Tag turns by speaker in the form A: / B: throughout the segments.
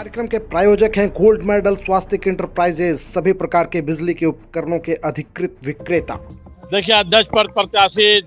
A: कार्यक्रम के प्रायोजक हैं गोल्ड मेडल स्वास्तिक इंटरप्राइजेज, सभी प्रकार के बिजली के उपकरणों के अधिकृत विक्रेता।
B: देखिए, अध्यक्ष पद प्रत्याशी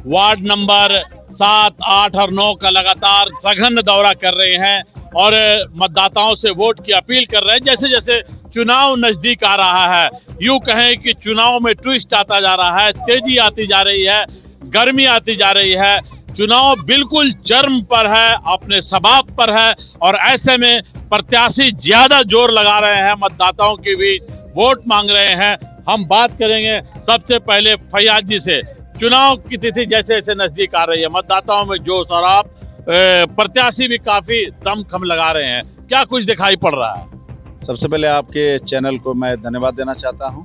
B: वार्ड नंबर 7, 8 और 9 का लगातार सघन दौरा कर रहे हैं और मतदाताओं से वोट की अपील कर रहे हैं। जैसे जैसे चुनाव नजदीक आ रहा है, यूं कहें कि चुनाव में ट्विस्ट आता जा रहा है, तेजी आती जा रही है, गर्मी आती जा रही है, चुनाव बिल्कुल चरम पर है, अपने सबाब पर है और ऐसे में प्रत्याशी ज्यादा जोर लगा रहे हैं, मतदाताओं की भी वोट मांग रहे हैं। हम बात करेंगे सबसे पहले फैयाज जी से। चुनाव की तिथि जैसे जैसे नजदीक आ रही है, मतदाताओं में जोश और आप प्रत्याशी भी काफी दमखम लगा रहे हैं, क्या कुछ दिखाई पड़ रहा है?
C: सबसे पहले आपके चैनल को मैं धन्यवाद देना चाहता हूं।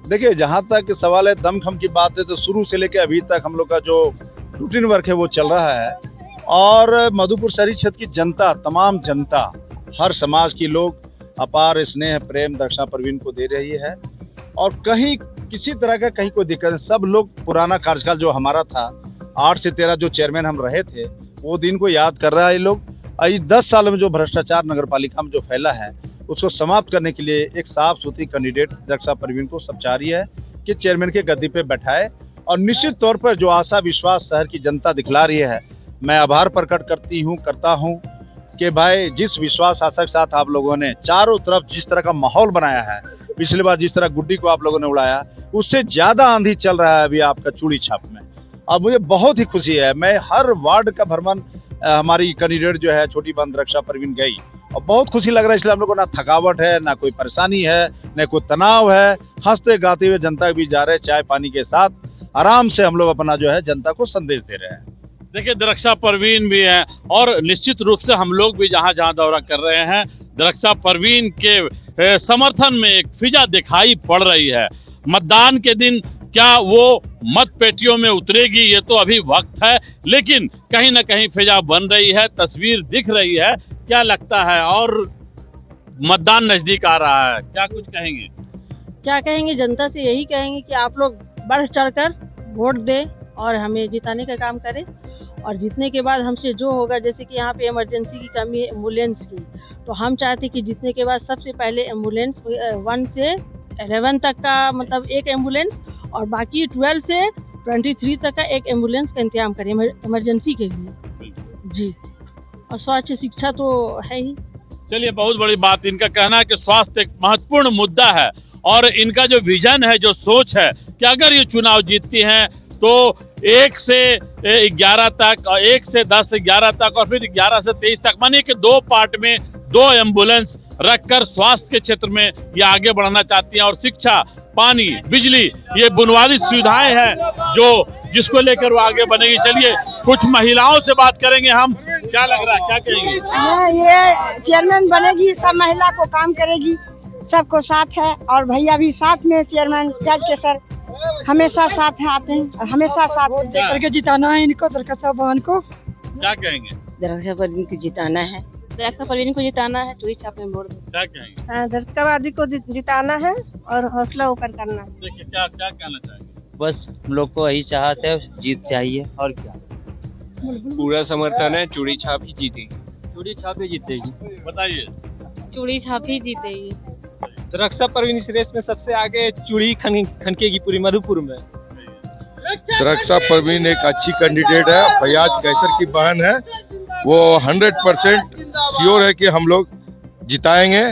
C: देखिए, जहां तक सवाल है दमखम की बात है, तो शुरू से लेकर अभी तक हम लोग का जो रूटीन वर्क है वो चल रहा है और मधुपुर शहरी क्षेत्र की जनता, तमाम जनता, हर समाज की लोग अपार स्नेह प्रेम दर्शना प्रवीण को दे रही है और कहीं किसी तरह का कहीं कोई दिक्कत नहीं। सब लोग पुराना कार्यकाल जो हमारा था, 8 से 13 जो चेयरमैन हम रहे थे, वो दिन को याद कर रहा है। ये लोग 10 साल में जो भ्रष्टाचार नगर पालिका में जो फैला है उसको समाप्त करने के लिए एक साफ सुथरी कैंडिडेट दक्षा प्रवीण को सब चाह रही है कि चेयरमैन के गद्दी पे बैठाए और निश्चित तौर पर जो आशा विश्वास शहर की जनता दिखला रही है, मैं आभार प्रकट करता हूं कि भाई जिस विश्वास आशा के साथ आप लोगों ने चारों तरफ जिस तरह का माहौल बनाया है, पिछली बार जिस तरह गुड्डी को आप लोगों ने उड़ाया, उससे ज्यादा आंधी चल रहा है अभी आपका चूड़ी छाप में। अब मुझे बहुत ही खुशी है, मैं हर वार्ड का भ्रमण हमारी कैंडिडेट जो है छोटी बंद रक्षा प्रवीण गई और बहुत खुशी लग रहा है। इसलिए हम लोग को ना थकावट है, ना कोई परेशानी है, ना कोई तनाव है, हंसते गाते हुए जनता के बीच जा रहे हैं, चाय पानी के साथ आराम से हम लोग अपना जो है जनता को संदेश दे रहे हैं।
B: देखिए, दक्षा प्रवीण भी है और निश्चित रूप से हम लोग भी जहां जहां दौरा कर रहे हैं, दक्षा प्रवीण के समर्थन में एक फिजा दिखाई पड़ रही है। मतदान के दिन क्या वो मत पेटियों में उतरेगी, ये तो अभी वक्त है, लेकिन कहीं ना कहीं फिजा बन रही है, तस्वीर दिख रही है। क्या लगता है? और मतदान नजदीक आ रहा है, क्या कुछ कहेंगे?
D: क्या कहेंगे? जनता से यही कहेंगे कि आप लोग बढ़ चढ़कर वोट दें और हमें जिताने का काम करें और जीतने के बाद हमसे जो होगा, जैसे कि यहाँ पे इमरजेंसी की कमी है एम्बुलेंस की, तो हम चाहते हैं कि जीतने के बाद सबसे पहले एम्बुलेंस 1 से 11 तक का मतलब एक एम्बुलेंस और बाकी 12 से 23 तक का एक एम्बुलेंस का इंतजाम करें इमरजेंसी के लिए जी। और स्वास्थ्य शिक्षा तो है ही।
B: चलिए, बहुत बड़ी बात। इनका कहना है कि स्वास्थ्य एक महत्वपूर्ण मुद्दा है और इनका जो विजन है, जो सोच है कि अगर ये चुनाव जीतती हैं तो 1 से 11 तक और 1 से 10 से 11 तक और फिर 11 से 23 तक, मानिए कि 2 पार्ट में 2 एम्बुलेंस रखकर स्वास्थ्य के क्षेत्र में ये आगे बढ़ना चाहती हैं और शिक्षा, पानी, बिजली, ये बुनियादी सुविधाएं हैं जो जिसको लेकर वो आगे बनेगी। चलिए, कुछ महिलाओं से बात करेंगे हम। क्या लग रहा है, क्या कहेंगे?
E: ये चेयरमैन बनेगी, सब महिला को काम करेगी, सबको साथ है और भैया भी साथ में चेयरमैन जज के सर हमेशा साथ है, आते हैं हमेशा साथ करके जिताना है इनको, दरख्ता बहन को।
B: क्या कहेंगे?
D: दरख्ता प्रवीण को जिताना है, दरख्ता प्रवीण को जिताना है, तो छाप में वोट दें।
B: क्या कहेंगे?
E: दरख्ता को जिताना है और हौसला ऊपर करना है।
B: देखिए, क्या क्या कहना चाहेंगे?
F: बस हम लोग को यही चाहते है, जीत चाहिए और क्या।
G: पूरा समर्थन है, चूड़ी छाप ही जीतेगी।
F: चूड़ी छाप ही जीतेगी।
B: बताइए।
D: चूड़ी छाप ही जीतेगी।
G: दरख्ता प्रवीण इस रेस में सबसे आगे चूड़ी खनकेगी पूरी मधुपुर में।
H: दरख्ता प्रवीण एक अच्छी कैंडिडेट है, फैयाज कैसर की बहन है, वो 100% श्योर है कि हम लोग जिताएंगे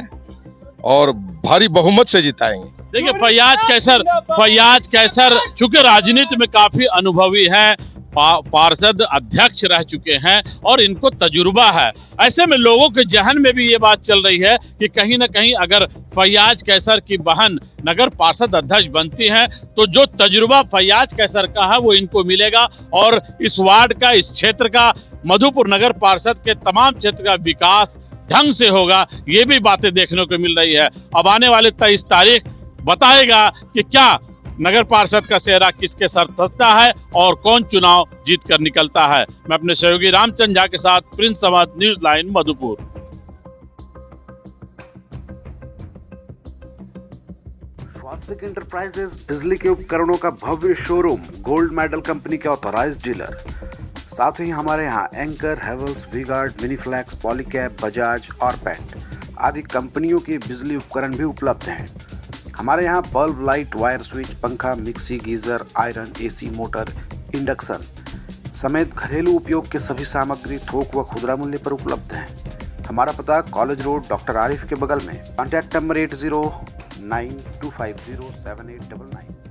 H: और भारी बहुमत से जिताएंगे।
B: देखिए, फैयाज कैसर चूंकि राजनीति में काफी अनुभवी हैं, पार्षद अध्यक्ष रह चुके हैं और इनको तजुर्बा है। ऐसे में लोगों के जहन में भी ये बात चल रही है कि कहीं ना कहीं अगर फैयाज कैसर की बहन नगर पार्षद अध्यक्ष बनती हैं तो जो तजुर्बा फैयाज कैसर का है वो इनको मिलेगा और इस वार्ड का, इस क्षेत्र का, मधुपुर नगर पार्षद के तमाम क्षेत्र का विकास ढंग से होगा। ये भी बातें देखने को मिल रही है। अब आने वाले 23 तारीख बताएगा कि क्या नगर पार्षद का सेहरा किसके सर सजता है और कौन चुनाव जीत कर निकलता है। मैं अपने सहयोगी रामचंद्र झा के साथ Prince Samaj, news line, Madhupur.
A: Swastik enterprises बिजली के उपकरणों का भव्य शोरूम, गोल्ड मेडल कंपनी के ऑथराइज्ड डीलर। साथ ही हमारे यहाँ Anchor, Havells, V Guard, Miniflex, Polycab, Bajaj और पेंट। आदि कंपनियों के बिजली उपकरण भी उपलब्ध हैं। हमारे यहाँ बल्ब, लाइट, वायर, स्विच, पंखा, mixie, geyser, iron, AC, motor, induction समेत घरेलू उपयोग के सभी सामग्री थोक व खुदरा मूल्य पर उपलब्ध हैं। हमारा पता कॉलेज रोड, डॉक्टर आरिफ के बगल में। Contact number 8092507899।